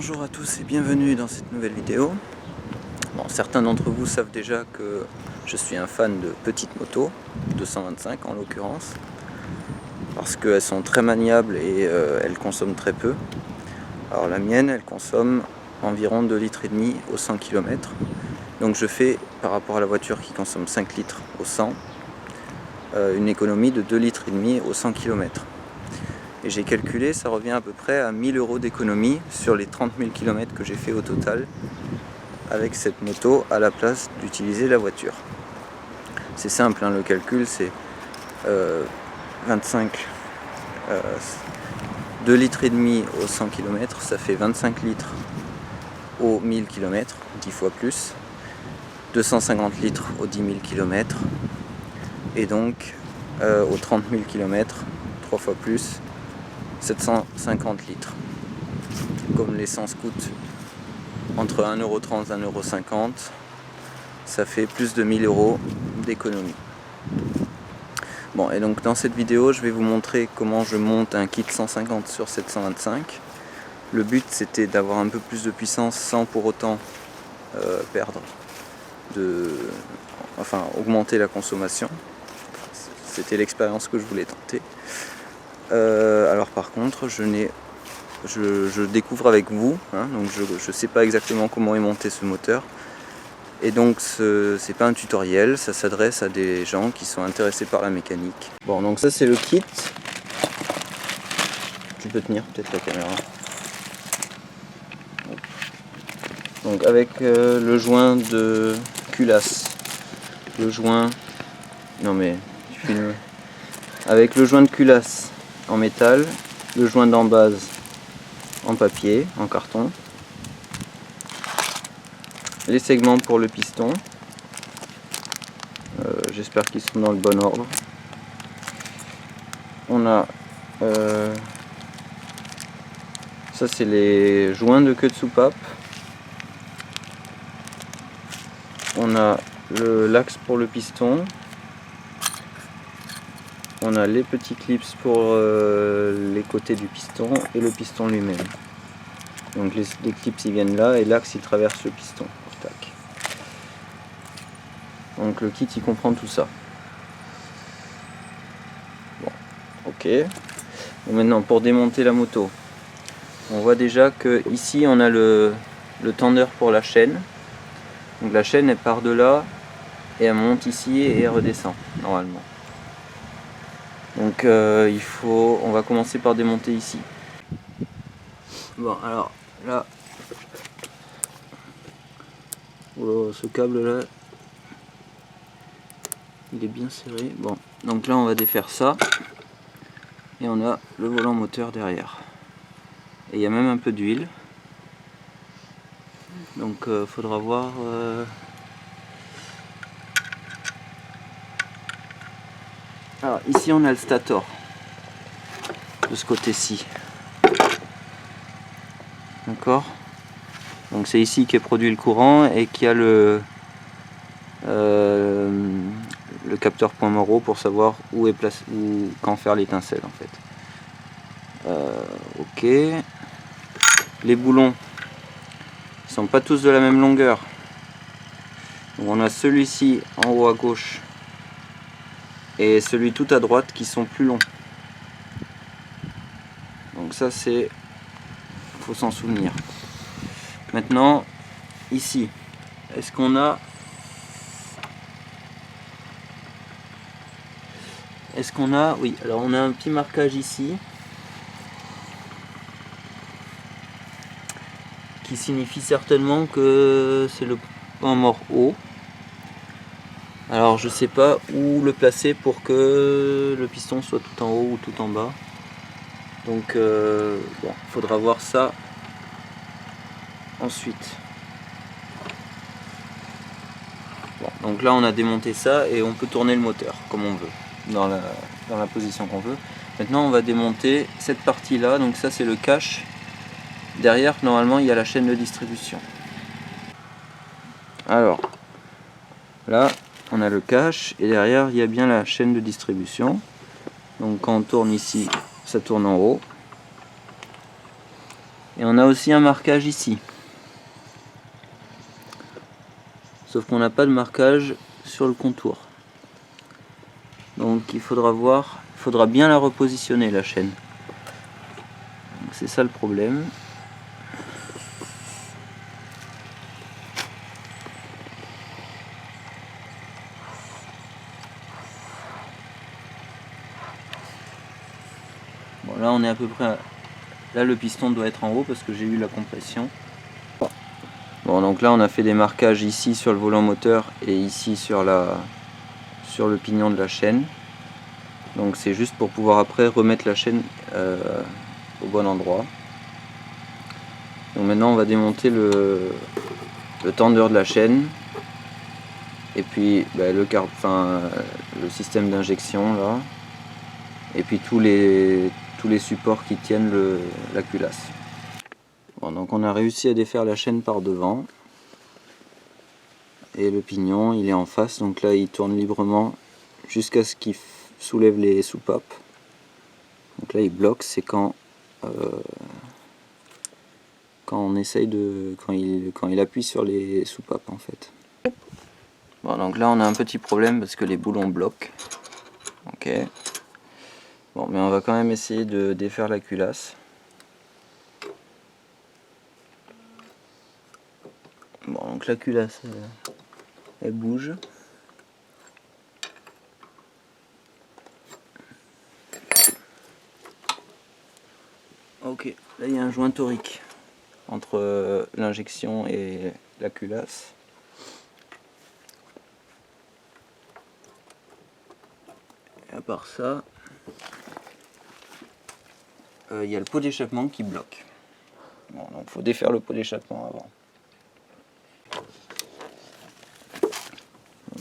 Bonjour à tous et bienvenue dans cette nouvelle vidéo. Bon, certains d'entre vous savent déjà que je suis un fan de petites motos, 225 en l'occurrence, parce qu'elles sont très maniables et elles consomment très peu. Alors la mienne, elle consomme environ 2,5 litres au 100 km. Donc je fais, par rapport à la voiture qui consomme 5 litres au 100, une économie de 2,5 litres au 100 km. Et j'ai calculé, ça revient à peu près à 1000 € d'économie sur les 30 000 km que j'ai fait au total avec cette moto à la place d'utiliser la voiture. C'est simple, hein, le calcul c'est 2,5 litres au 100 km, ça fait 25 litres au 1000 km, 10 fois plus, 250 litres aux 10 000 km, et donc aux 30 000 km, 3 fois plus, 750 litres. Comme l'essence coûte entre 1,30 € et 1,50 €, ça fait plus de 1000 € d'économie. Bon, et donc dans cette vidéo, je vais vous montrer comment je monte un kit 150 sur 725. Le but c'était d'avoir un peu plus de puissance sans pour autant augmenter la consommation. C'était l'expérience que je voulais tenter. Alors par contre, je découvre avec vous, hein, donc je ne sais pas exactement comment est monté ce moteur. Et donc c'est pas un tutoriel, ça s'adresse à des gens qui sont intéressés par la mécanique. Bon, donc ça c'est le kit. Tu peux tenir peut-être la caméra. Donc avec le joint de culasse. Le joint... Non mais... tu filmes. Avec le joint de culasse en métal, le joint d'embase en papier, en carton, les segments pour le piston, j'espère qu'ils sont dans le bon ordre. On a ça c'est les joints de queue de soupape, on a l'axe pour le piston, on a les petits clips pour les côtés du piston et le piston lui-même. Donc les clips ils viennent là et l'axe il traverse le piston. Tac. Donc le kit il comprend tout ça. Bon, ok. Bon, maintenant pour démonter la moto, on voit déjà que ici on a le tendeur pour la chaîne. Donc la chaîne elle part de là et elle monte ici et elle redescend normalement. Donc on va commencer par démonter ici. Bon, alors là, ce câble là, il est bien serré. Bon, donc là on va défaire ça et on a le volant moteur derrière. Et il y a même un peu d'huile. Donc faudra voir. Alors ici on a le stator de ce côté-ci. D'accord. Donc c'est ici qu'est produit le courant et qui a le capteur point mort pour savoir où est placé, quand faire l'étincelle en fait. Ok. Les boulons sont pas tous de la même longueur. Donc on a celui-ci en haut à gauche et celui tout à droite qui sont plus longs. Donc ça c'est, faut s'en souvenir. Maintenant ici, est-ce qu'on a oui, alors on a un petit marquage ici qui signifie certainement que c'est le point mort haut. Alors je sais pas où le placer pour que le piston soit tout en haut ou tout en bas. Donc bon, faudra voir ça ensuite. Bon, donc là on a démonté ça et on peut tourner le moteur comme on veut, dans la position qu'on veut. Maintenant on va démonter cette partie là, donc ça c'est le cache. Derrière normalement il y a la chaîne de distribution. Alors là on a le cache et derrière il y a bien la chaîne de distribution. Donc quand on tourne ici, ça tourne en haut. Et on a aussi un marquage ici. Sauf qu'on n'a pas de marquage sur le contour. Donc il faudra bien la repositionner la chaîne. C'est ça le problème. Bon, là on est à peu près... Là le piston doit être en haut parce que j'ai eu la compression. Bon, donc là on a fait des marquages ici sur le volant moteur et ici sur le pignon de la chaîne. Donc c'est juste pour pouvoir après remettre la chaîne au bon endroit. Donc maintenant on va démonter le tendeur de la chaîne et puis le système d'injection là, et puis tous les supports qui tiennent la culasse. Bon, donc on a réussi à défaire la chaîne par devant et le pignon il est en face, donc là il tourne librement jusqu'à ce qu'il soulève les soupapes. Donc là il bloque, c'est quand on essaye quand il appuie sur les soupapes en fait. Bon, donc là on a un petit problème parce que les boulons bloquent. Ok. Bon, mais on va quand même essayer de défaire la culasse. Bon, donc la culasse elle bouge. Ok, là il y a un joint torique entre l'injection et la culasse. Et à part ça, il y a le pot d'échappement qui bloque. Bon, donc il faut défaire le pot d'échappement avant.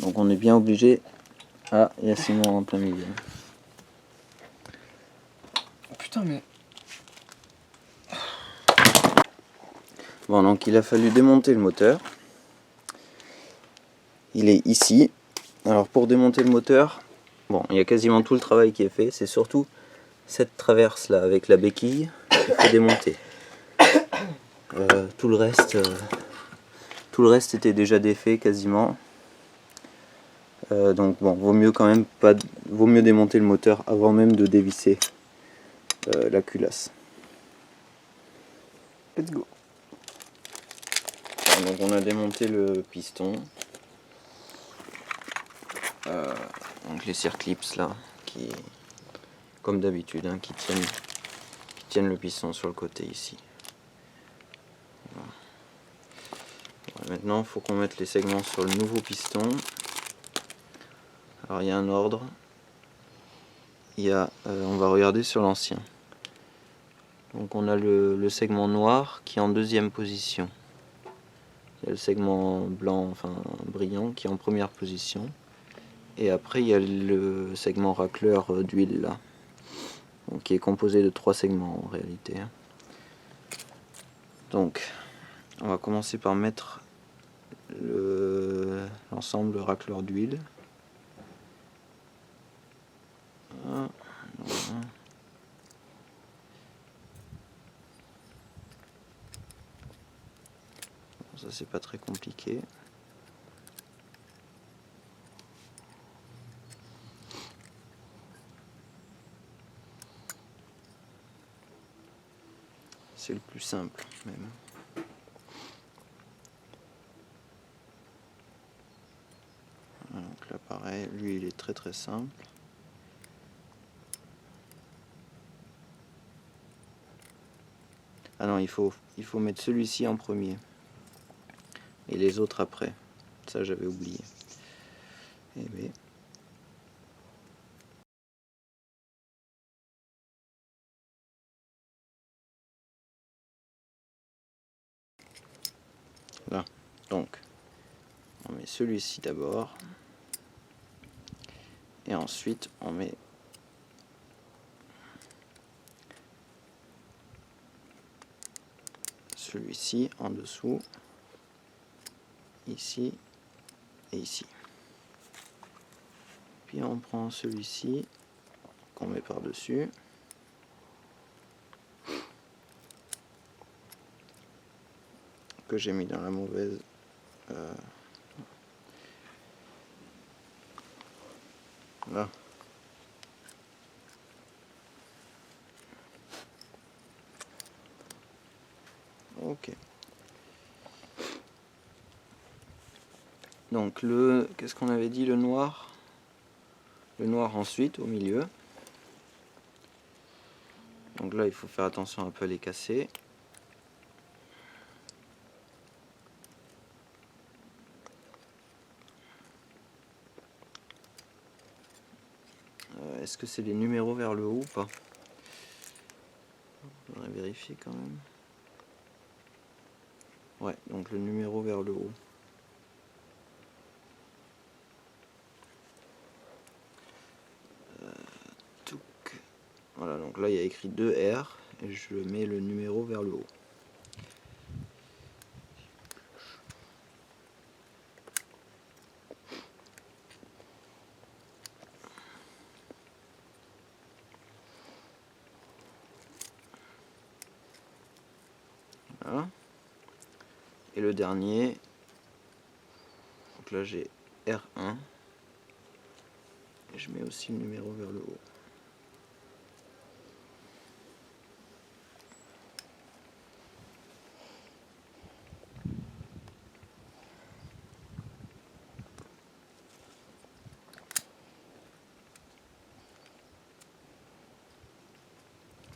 Donc on est bien obligé. Ah, il y a Simon en plein milieu. Oh putain, mais... Bon, donc il a fallu démonter le moteur. Il est ici. Alors pour démonter le moteur, bon, il y a quasiment tout le travail qui est fait. C'est surtout cette traverse là avec la béquille qu'il faut démonter. Tout le reste était déjà défait quasiment. Donc bon, vaut mieux démonter le moteur avant même de dévisser la culasse. Let's go. Donc on a démonté le piston. Donc les circlips là, qui, comme d'habitude, hein, qui tiennent le piston sur le côté ici. Voilà. Voilà, maintenant il faut qu'on mette les segments sur le nouveau piston. Alors il y a un ordre. On va regarder sur l'ancien. Donc on a le segment noir qui est en deuxième position. Il y a le segment blanc, enfin brillant, qui est en première position. Et après il y a le segment racleur d'huile là. Donc, qui est composé de 3 segments en réalité. Donc on va commencer par mettre l'ensemble racleur d'huile. Voilà. Ça c'est pas très compliqué. C'est le plus simple même. Voilà, donc là pareil, lui il est très très simple. Ah non, il faut mettre celui-ci en premier et les autres après. Ça j'avais oublié. Eh bien. Là, donc on met celui-ci d'abord et ensuite on met celui-ci en dessous, ici et ici. Puis on prend celui-ci qu'on met par dessus. que j'ai mis dans la mauvaise. Là. Ok. Donc qu'est-ce qu'on avait dit, le noir? Le noir ensuite au milieu. Donc là il faut faire attention un peu à les casser. Est-ce que c'est les numéros vers le haut ou pas? On devrait vérifier quand même. Ouais, donc le numéro vers le haut. Voilà, donc là il y a écrit 2R et je mets le numéro vers le haut. Voilà. Et le dernier, donc là j'ai R1 et je mets aussi le numéro vers le haut.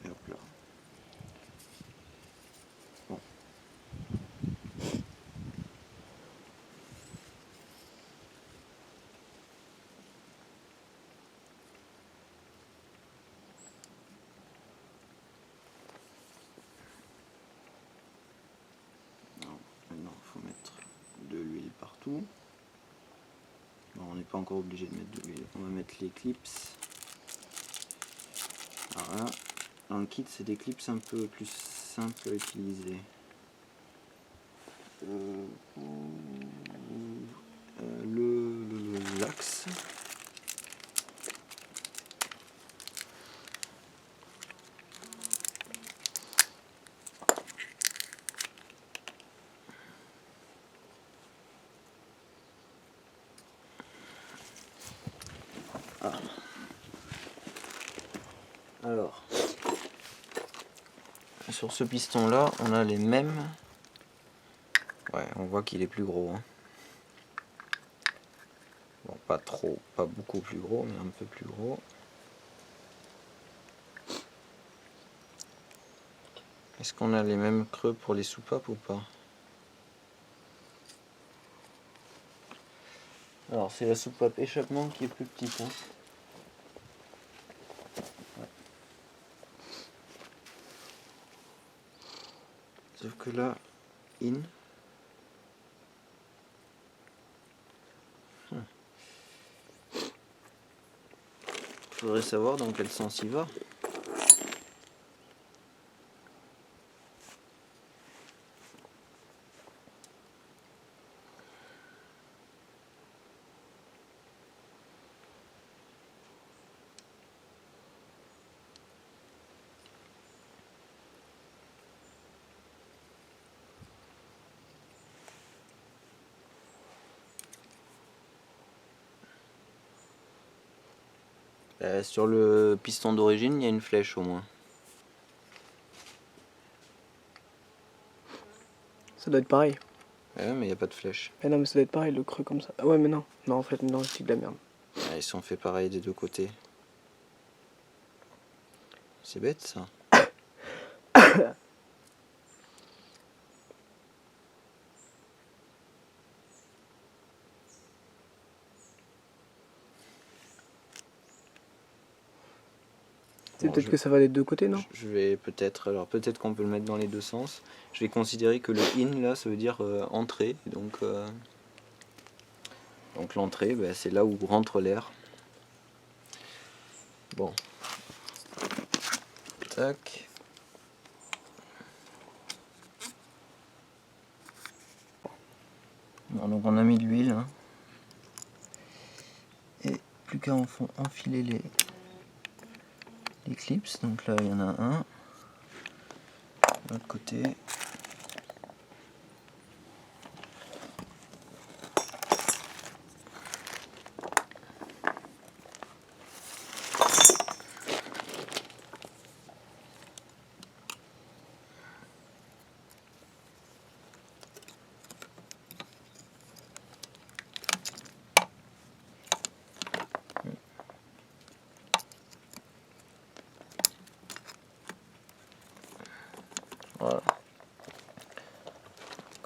Et hop là. Bon. Maintenant il faut mettre de l'huile partout. Bon, on n'est pas encore obligé de mettre de l'huile. On va mettre les clips. Voilà. Dans le kit, c'est des clips un peu plus simples à utiliser. L'axe. Ah. Alors, sur ce piston là, on a les mêmes. Ouais, on voit qu'il est plus gros. Hein. Bon, pas trop, pas beaucoup plus gros, mais un peu plus gros. Est-ce qu'on a les mêmes creux pour les soupapes ou pas? Alors, c'est la soupape échappement qui est plus petite. Hein. Ouais. Sauf que là, faudrait savoir dans quel sens il va. Sur le piston d'origine, il y a une flèche au moins. Ça doit être pareil. Ouais, mais il n'y a pas de flèche. Mais non, mais ça doit être pareil, le creux comme ça. Ah ouais, mais non. Non, en fait, non, je dis de la merde. Ah, ils sont faits pareil des deux côtés. C'est bête ça. C'est bon, peut-être que ça va des deux côtés, non? Je vais peut-être, alors peut-être qu'on peut le mettre dans les deux sens. Je vais considérer que le in là, ça veut dire entrée. Donc l'entrée, bah, c'est là où rentre l'air. Bon. Tac. Bon, donc on a mis de l'huile. Hein. Et plus qu'à enfiler les clips. Donc là, il y en a un. De l'autre côté.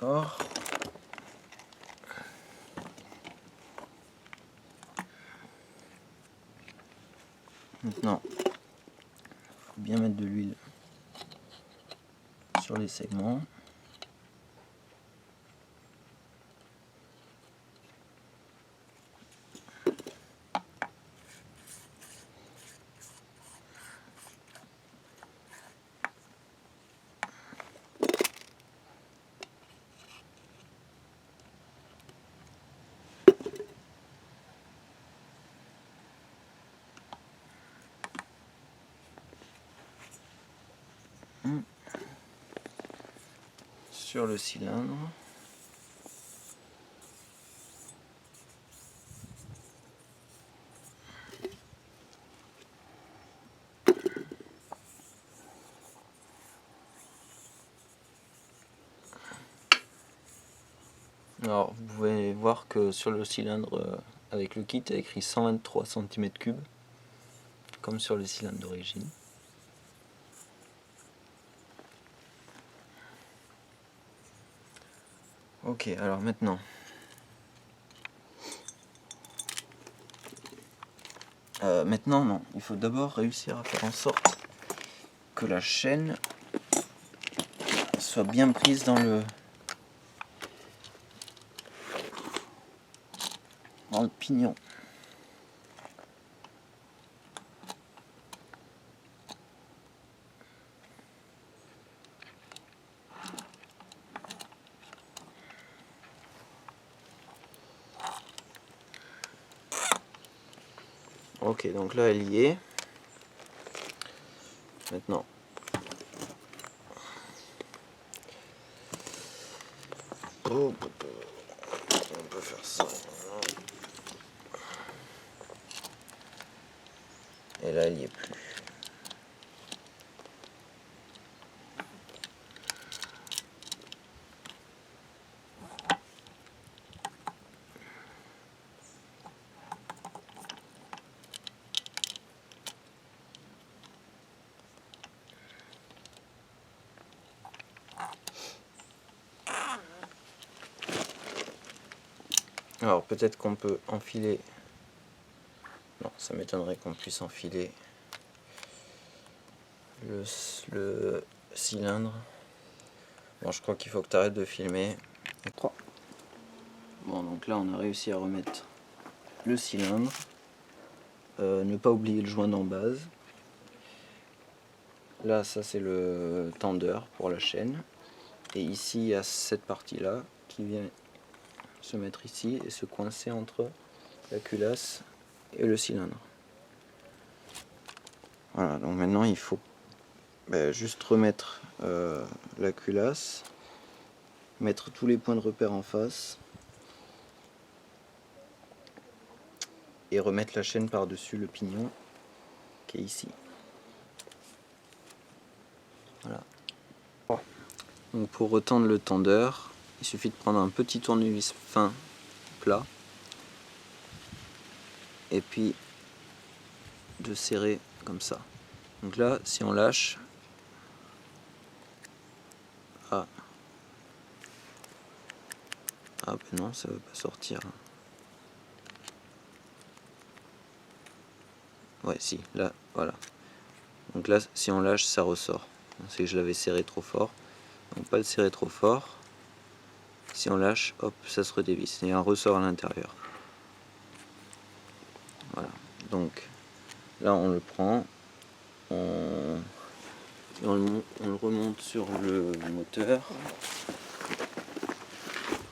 encore. Maintenant, il faut bien mettre de l'huile sur les segments. Sur le cylindre. Alors vous pouvez voir que sur le cylindre avec le kit il y a écrit 123 cm3 comme sur le cylindre d'origine. Ok, alors maintenant non, il faut d'abord réussir à faire en sorte que la chaîne soit bien prise dans le pignon. Ok, donc là elle y est. Maintenant, on peut faire ça. Et là elle y est plus. Alors peut-être qu'on peut enfiler. Non, ça m'étonnerait qu'on puisse enfiler le cylindre. Bon, je crois qu'il faut que tu arrêtes de filmer. 3. Bon, donc là on a réussi à remettre le cylindre. Ne pas oublier le joint d'en base. Là, ça c'est le tendeur pour la chaîne. Et ici, il y a cette partie-là qui vient se mettre ici et se coincer entre la culasse et le cylindre. Voilà, donc maintenant il faut juste remettre la culasse, mettre tous les points de repère en face et remettre la chaîne par-dessus le pignon qui est ici. Voilà. Donc pour retendre le tendeur, il suffit de prendre un petit tournevis fin plat et puis de serrer comme ça. Donc là, si on lâche, ben non, ça ne veut pas sortir. Ouais, si, là, voilà. Donc là, si on lâche, ça ressort. C'est que je l'avais serré trop fort. Donc pas le serrer trop fort. Si on lâche, hop, ça se redévisse. Il y a un ressort à l'intérieur. Voilà. Donc là, on le prend, on le remonte sur le moteur.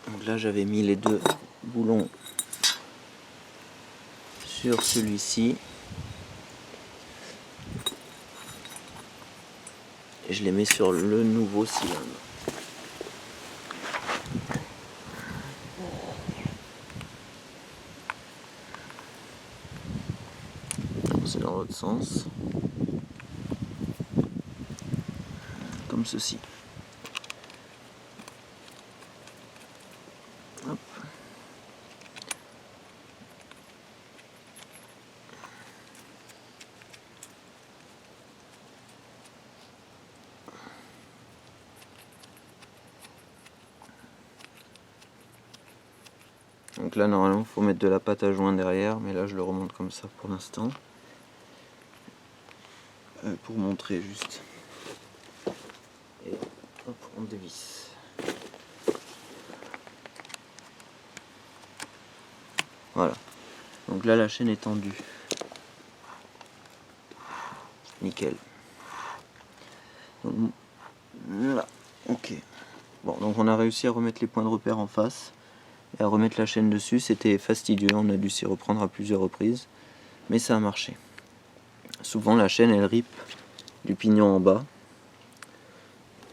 Donc là, j'avais mis les deux boulons sur celui-ci. Et je les mets sur le nouveau cylindre. C'est dans l'autre sens. Comme ceci. Hop. Donc là normalement il faut mettre de la pâte à joint derrière, mais là je le remonte comme ça pour l'instant. Pour montrer juste. Et hop, on dévisse. Voilà. Donc là la chaîne est tendue. Nickel. Donc, là, ok. Bon, donc on a réussi à remettre les points de repère en face et à remettre la chaîne dessus. C'était fastidieux, on a dû s'y reprendre à plusieurs reprises, mais ça a marché. Souvent la chaîne elle rippe du pignon en bas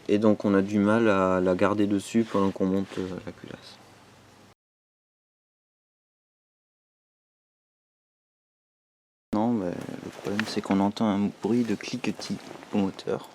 et donc on a du mal à la garder dessus pendant qu'on monte la culasse. Non, bah, le problème c'est qu'on entend un bruit de cliquetis au moteur.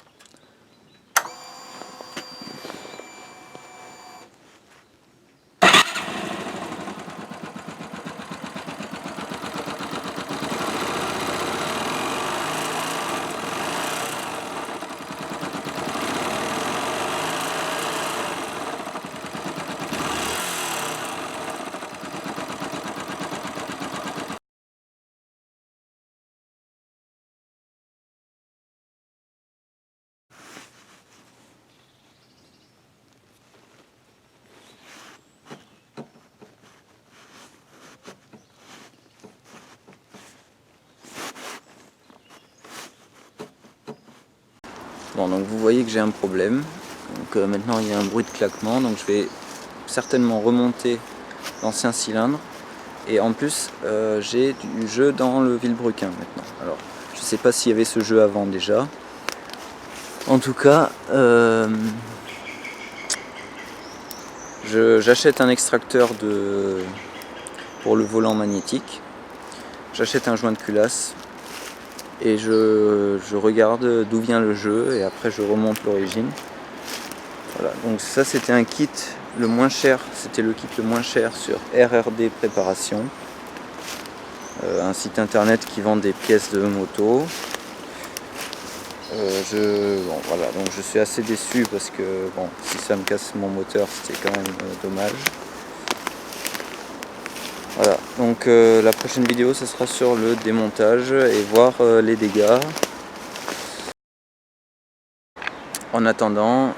Bon, donc vous voyez que j'ai un problème. Donc maintenant il y a un bruit de claquement, donc je vais certainement remonter l'ancien cylindre. Et en plus j'ai du jeu dans le vilebrequin maintenant. Alors je sais pas s'il y avait ce jeu avant déjà. En tout cas j'achète un extracteur pour le volant magnétique. J'achète un joint de culasse. Et je regarde d'où vient le jeu et après je remonte l'origine. Voilà, donc ça c'était un kit le moins cher, c'était le kit le moins cher sur RRD Préparation, un site internet qui vend des pièces de moto. Bon, voilà, donc je suis assez déçu parce que bon, si ça me casse mon moteur c'était quand même dommage. Voilà, donc la prochaine vidéo ce sera sur le démontage et voir les dégâts. En attendant,